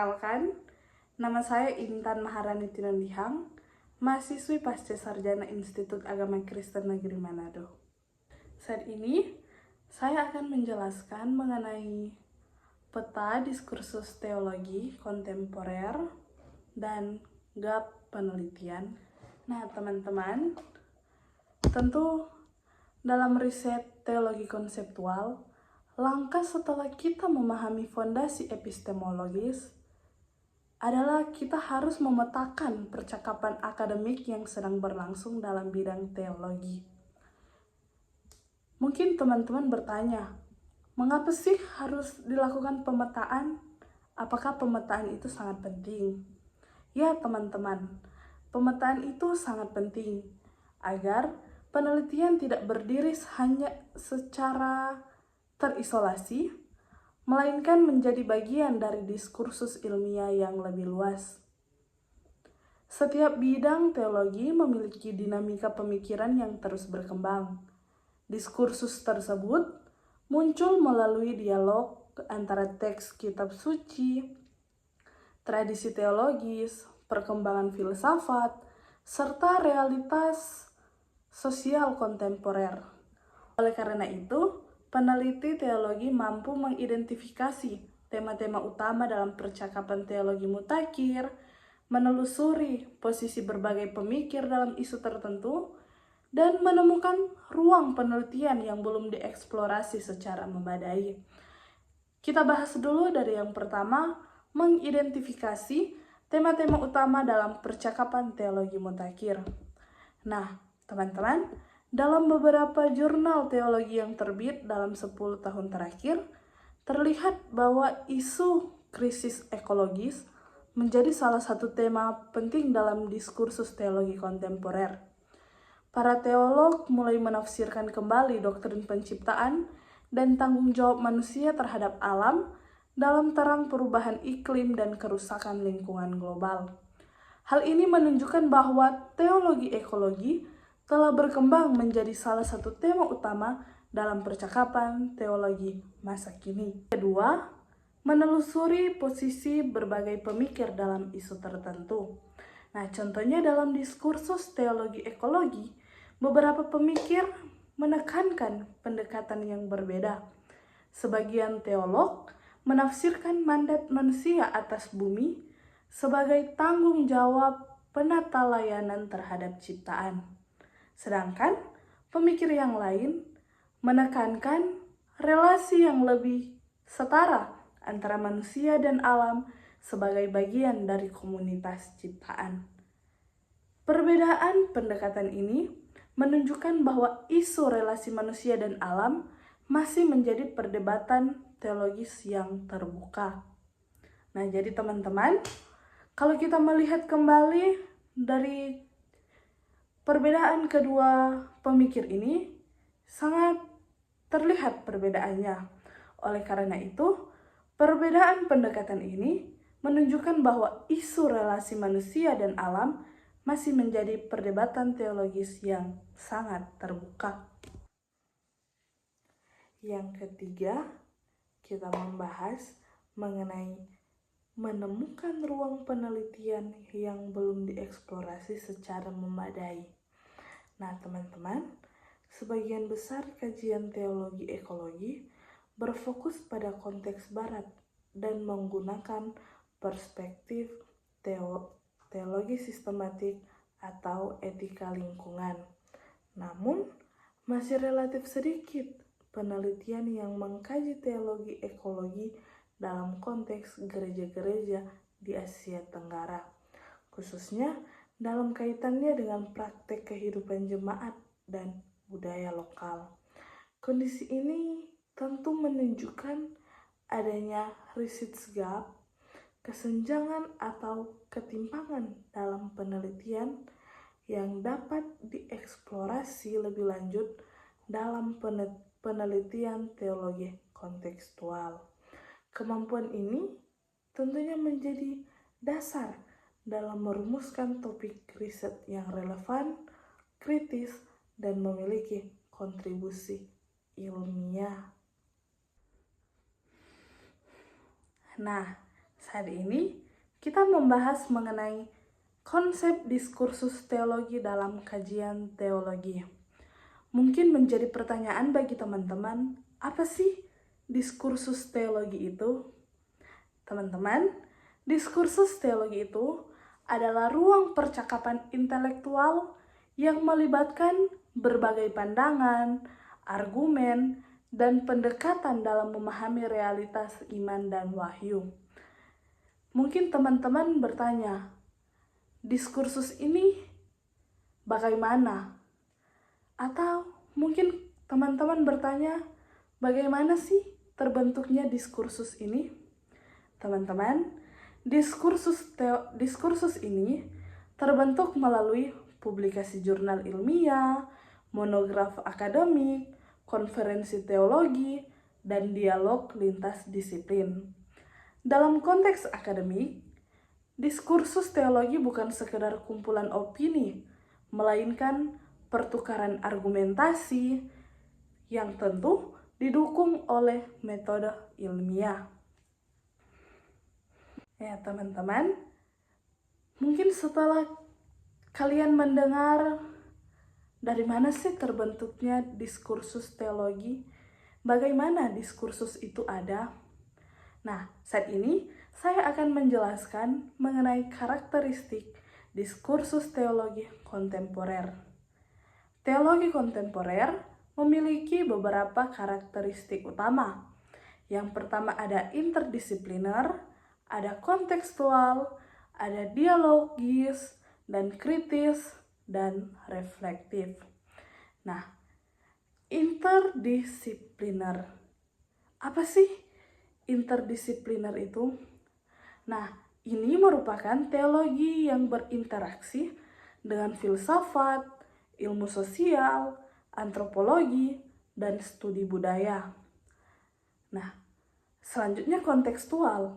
Perkenalkan, nama saya Intan Maharani Tinandihang, mahasiswi Pasca Sarjana Institut Agama Kristen Negeri Manado. Saat ini, saya akan menjelaskan mengenai peta diskursus teologi kontemporer dan gap penelitian. Nah, teman-teman, tentu dalam riset teologi konseptual, langkah setelah kita memahami fondasi epistemologis adalah kita harus memetakan percakapan akademik yang sedang berlangsung dalam bidang teologi. Mungkin teman-teman bertanya, mengapa sih harus dilakukan pemetaan? Apakah pemetaan itu sangat penting? Ya teman-teman, pemetaan itu sangat penting agar penelitian tidak berdiri hanya secara terisolasi, melainkan menjadi bagian dari diskursus ilmiah yang lebih luas. Setiap bidang teologi memiliki dinamika pemikiran yang terus berkembang. Diskursus tersebut muncul melalui dialog antara teks kitab suci, tradisi teologis, perkembangan filsafat, serta realitas sosial kontemporer. Oleh karena itu, peneliti teologi mampu mengidentifikasi tema-tema utama dalam percakapan teologi mutakhir, menelusuri posisi berbagai pemikir dalam isu tertentu, dan menemukan ruang penelitian yang belum dieksplorasi secara memadai. Kita bahas dulu dari yang pertama, mengidentifikasi tema-tema utama dalam percakapan teologi mutakhir. Nah, teman-teman, dalam beberapa jurnal teologi yang terbit dalam 10 tahun terakhir, terlihat bahwa isu krisis ekologis menjadi salah satu tema penting dalam diskursus teologi kontemporer. Para teolog mulai menafsirkan kembali doktrin penciptaan dan tanggung jawab manusia terhadap alam dalam terang perubahan iklim dan kerusakan lingkungan global. Hal ini menunjukkan bahwa teologi ekologi telah berkembang menjadi salah satu tema utama dalam percakapan teologi masa kini. Kedua, menelusuri posisi berbagai pemikir dalam isu tertentu. Nah, contohnya dalam diskursus teologi ekologi, beberapa pemikir menekankan pendekatan yang berbeda. Sebagian teolog menafsirkan mandat manusia atas bumi sebagai tanggung jawab penata layanan terhadap ciptaan. Sedangkan pemikir yang lain menekankan relasi yang lebih setara antara manusia dan alam sebagai bagian dari komunitas ciptaan. Perbedaan pendekatan ini menunjukkan bahwa isu relasi manusia dan alam masih menjadi perdebatan teologis yang terbuka. Nah, jadi teman-teman, kalau kita melihat kembali dari perbedaan kedua pemikir ini, sangat terlihat perbedaannya. Oleh karena itu, perbedaan pendekatan ini menunjukkan bahwa isu relasi manusia dan alam masih menjadi perdebatan teologis yang sangat terbuka. Yang ketiga, kita membahas mengenai menemukan ruang penelitian yang belum dieksplorasi secara memadai. Nah, teman-teman, sebagian besar kajian teologi ekologi berfokus pada konteks barat dan menggunakan perspektif teologi sistematik atau etika lingkungan. Namun, masih relatif sedikit penelitian yang mengkaji teologi ekologi dalam konteks gereja-gereja di Asia Tenggara, khususnya dalam kaitannya dengan praktek kehidupan jemaat dan budaya lokal. Kondisi ini tentu menunjukkan adanya research gap, kesenjangan atau ketimpangan dalam penelitian yang dapat dieksplorasi lebih lanjut dalam penelitian teologi kontekstual. Kemampuan ini tentunya menjadi dasar dalam merumuskan topik riset yang relevan, kritis, dan memiliki kontribusi ilmiah. Nah, Saat ini kita membahas mengenai konsep diskursus teologi dalam kajian teologi. Mungkin menjadi pertanyaan bagi teman-teman, apa sih diskursus teologi itu? Teman-teman, diskursus teologi itu adalah ruang percakapan intelektual yang melibatkan berbagai pandangan, argumen, dan pendekatan dalam memahami realitas iman dan wahyu. Mungkin teman-teman bertanya, diskursus ini bagaimana? Atau mungkin teman-teman bertanya, bagaimana sih terbentuknya diskursus ini? Teman-teman, diskursus ini terbentuk melalui publikasi jurnal ilmiah, monograf akademik, konferensi teologi, dan dialog lintas disiplin. Dalam konteks akademik, diskursus teologi bukan sekedar kumpulan opini, melainkan pertukaran argumentasi yang tentu didukung oleh metode ilmiah. Ya teman-teman, mungkin setelah kalian mendengar dari mana sih terbentuknya diskursus teologi, bagaimana diskursus itu ada? Nah, saat ini saya akan menjelaskan mengenai karakteristik diskursus teologi kontemporer. Teologi kontemporer memiliki beberapa karakteristik utama. Yang pertama ada interdisipliner, ada kontekstual, ada dialogis, dan kritis, dan reflektif. Nah, interdisipliner. Apa sih interdisipliner itu? Nah, ini merupakan teologi yang berinteraksi dengan filsafat, ilmu sosial, antropologi, dan studi budaya. Nah, selanjutnya kontekstual.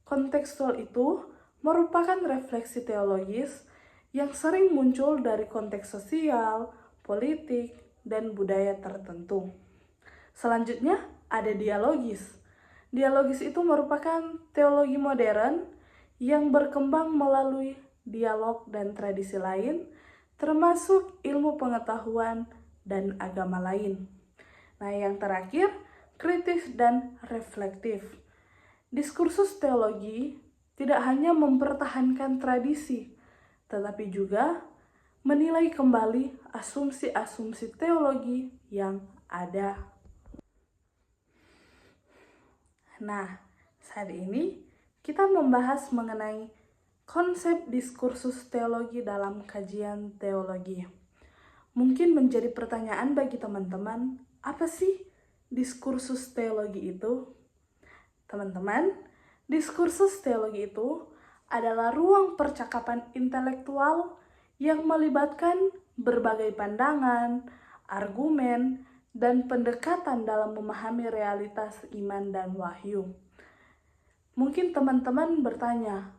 Kontekstual itu merupakan refleksi teologis yang sering muncul dari konteks sosial, politik, dan budaya tertentu. Selanjutnya ada dialogis. Dialogis itu merupakan teologi modern yang berkembang melalui dialog dan tradisi lain, termasuk ilmu pengetahuan dan agama lain. Nah, yang terakhir, kritis dan reflektif. Diskursus teologi tidak hanya mempertahankan tradisi, tetapi juga menilai kembali asumsi-asumsi teologi yang ada. Nah, saat ini kita membahas mengenai konsep diskursus teologi dalam kajian teologi. Mungkin menjadi pertanyaan bagi teman-teman, apa sih diskursus teologi itu? Teman-teman, diskursus teologi itu adalah ruang percakapan intelektual yang melibatkan berbagai pandangan, argumen, dan pendekatan dalam memahami realitas iman dan wahyu. Mungkin teman-teman bertanya,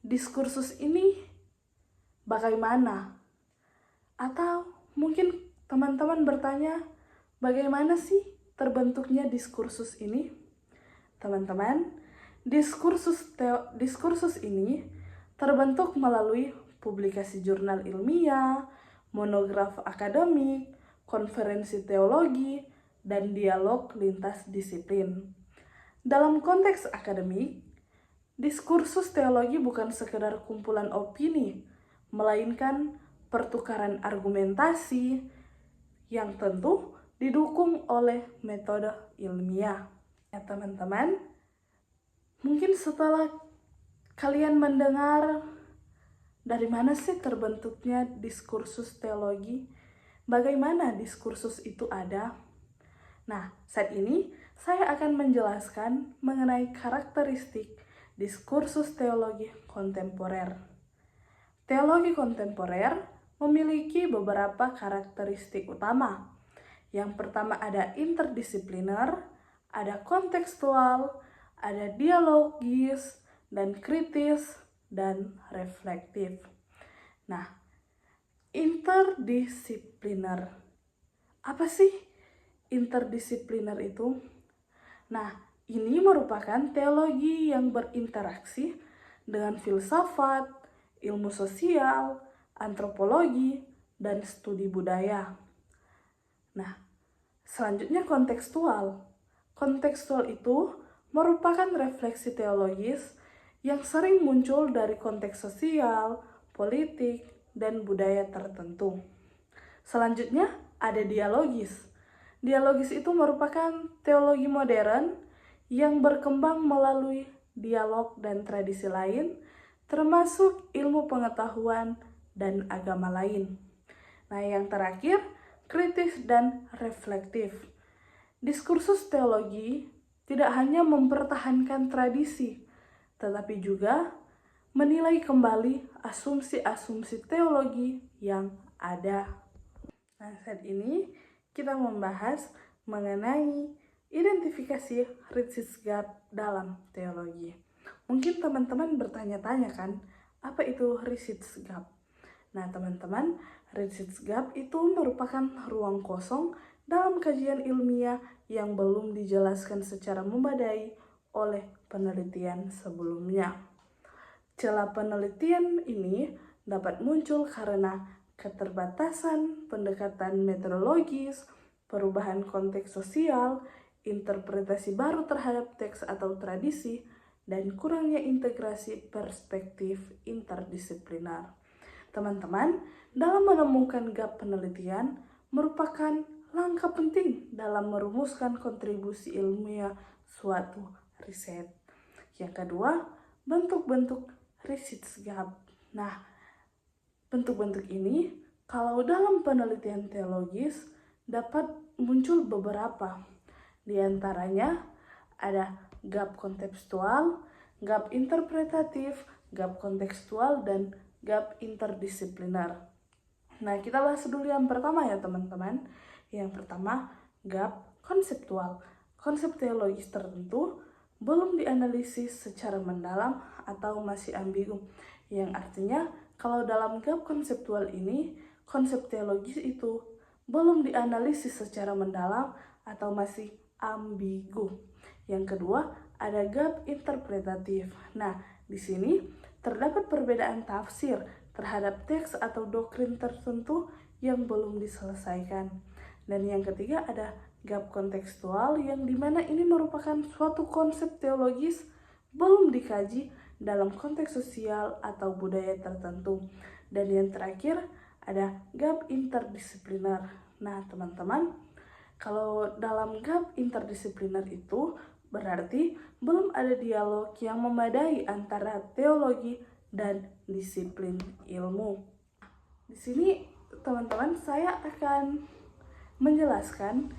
diskursus ini bagaimana? Atau mungkin teman-teman bertanya, bagaimana sih terbentuknya diskursus ini? Teman-teman, diskursus ini terbentuk melalui publikasi jurnal ilmiah, monograf akademik, konferensi teologi, dan dialog lintas disiplin. Dalam konteks akademik, diskursus teologi bukan sekedar kumpulan opini, melainkan pertukaran argumentasi yang tentu didukung oleh metode ilmiah. Ya teman-teman, mungkin setelah kalian mendengar dari mana sih terbentuknya diskursus teologi, bagaimana diskursus itu ada? Nah, saat ini saya akan menjelaskan mengenai karakteristik diskursus teologi kontemporer. Teologi kontemporer memiliki beberapa karakteristik utama. Yang pertama ada interdisipliner, ada kontekstual, ada dialogis, dan kritis, dan reflektif. Nah, interdisipliner. Apa sih interdisipliner itu? Nah, Ini merupakan teologi yang berinteraksi dengan filsafat, ilmu sosial, antropologi, dan studi budaya. Nah, selanjutnya kontekstual. Kontekstual itu merupakan refleksi teologis yang sering muncul dari konteks sosial, politik, dan budaya tertentu. Selanjutnya ada dialogis. Dialogis itu merupakan teologi modern yang berkembang melalui dialog dan tradisi lain, termasuk ilmu pengetahuan dan agama lain. Nah, yang terakhir, kritis dan reflektif. Diskursus teologi tidak hanya mempertahankan tradisi, tetapi juga menilai kembali asumsi-asumsi teologi yang ada. Nah, saat ini kita membahas mengenai identifikasi Ritzsche dalam teologi. Mungkin teman-teman bertanya-tanya kan, apa itu Ritzsche? Nah, teman-teman, Ritzsche itu merupakan ruang kosong dalam kajian ilmiah yang belum dijelaskan secara memadai oleh penelitian sebelumnya. Celah penelitian ini dapat muncul karena keterbatasan pendekatan metodologis, perubahan konteks sosial, interpretasi baru terhadap teks atau tradisi, dan kurangnya integrasi perspektif interdisipliner. Teman-teman, dalam menemukan gap penelitian merupakan langkah penting dalam merumuskan kontribusi ilmiah suatu riset. Yang kedua, bentuk-bentuk Ritzsche gap. Nah, bentuk-bentuk ini kalau dalam penelitian teologis dapat muncul beberapa. Di antaranya ada gap kontekstual, gap interpretatif, gap kontekstual, dan gap interdisipliner. Nah, kita bahas dulu yang pertama ya teman-teman. Yang pertama, gap konseptual. Konsep teologis tertentu belum dianalisis secara mendalam atau masih ambigu. Yang artinya, kalau dalam gap konseptual ini, konsep teologis itu belum dianalisis secara mendalam atau masih ambigu. Yang kedua, ada gap interpretatif. Nah, di sini terdapat perbedaan tafsir terhadap teks atau doktrin tertentu yang belum diselesaikan. Dan yang ketiga ada gap kontekstual yang dimana ini merupakan suatu konsep teologis belum dikaji dalam konteks sosial atau budaya tertentu. Dan yang terakhir ada gap interdisipliner. Nah, teman-teman, kalau dalam gap interdisipliner itu berarti belum ada dialog yang memadai antara teologi dan disiplin ilmu. Di sini, teman-teman, saya akan menjelaskan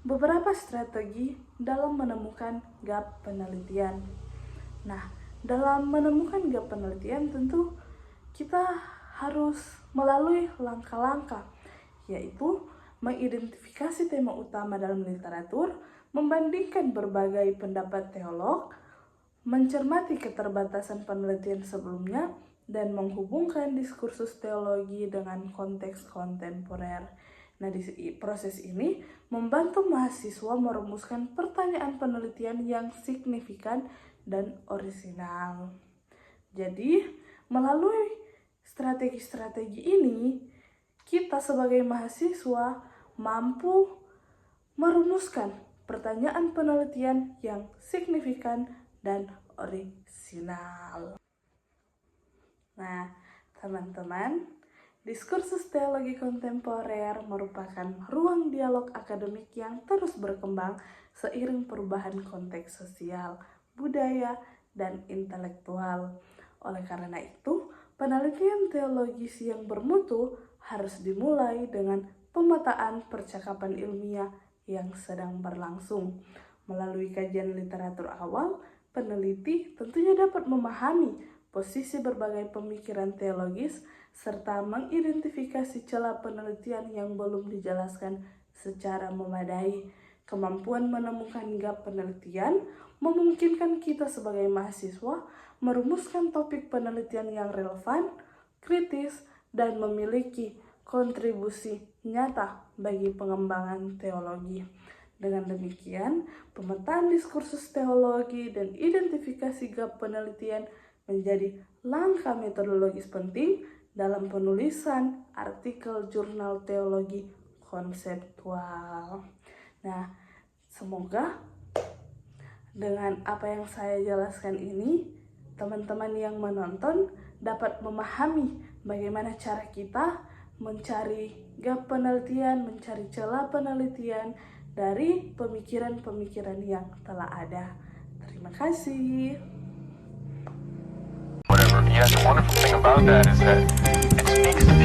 beberapa strategi dalam menemukan gap penelitian. Nah, dalam menemukan gap penelitian tentu kita harus melalui langkah-langkah, yaitu mengidentifikasi tema utama dalam literatur, membandingkan berbagai pendapat teolog, mencermati keterbatasan penelitian sebelumnya, dan menghubungkan diskursus teologi dengan konteks kontemporer. Nah, di proses ini membantu mahasiswa merumuskan pertanyaan penelitian yang signifikan dan orisinal. Jadi, melalui strategi-strategi ini, kita sebagai mahasiswa mampu merumuskan pertanyaan penelitian yang signifikan dan orisinal. Nah, teman-teman, diskursus teologi kontemporer merupakan ruang dialog akademik yang terus berkembang seiring perubahan konteks sosial, budaya, dan intelektual. Oleh karena itu, penelitian teologis yang bermutu harus dimulai dengan pemetaan percakapan ilmiah yang sedang berlangsung. Melalui kajian literatur awal, peneliti tentunya dapat memahami posisi berbagai pemikiran teologis serta mengidentifikasi celah penelitian yang belum dijelaskan secara memadai. Kemampuan menemukan gap penelitian memungkinkan kita sebagai mahasiswa merumuskan topik penelitian yang relevan, kritis, dan memiliki kontribusi nyata bagi pengembangan teologi. Dengan demikian, pemetaan diskursus teologi dan identifikasi gap penelitian menjadi langkah metodologis penting dalam penulisan artikel jurnal teologi konseptual. Nah, semoga dengan apa yang saya jelaskan ini, teman-teman yang menonton dapat memahami bagaimana cara kita mencari gap penelitian, mencari celah penelitian dari pemikiran-pemikiran yang telah ada. Terima kasih. Whatever. Yes, the wonderful thing about that is that it speaks to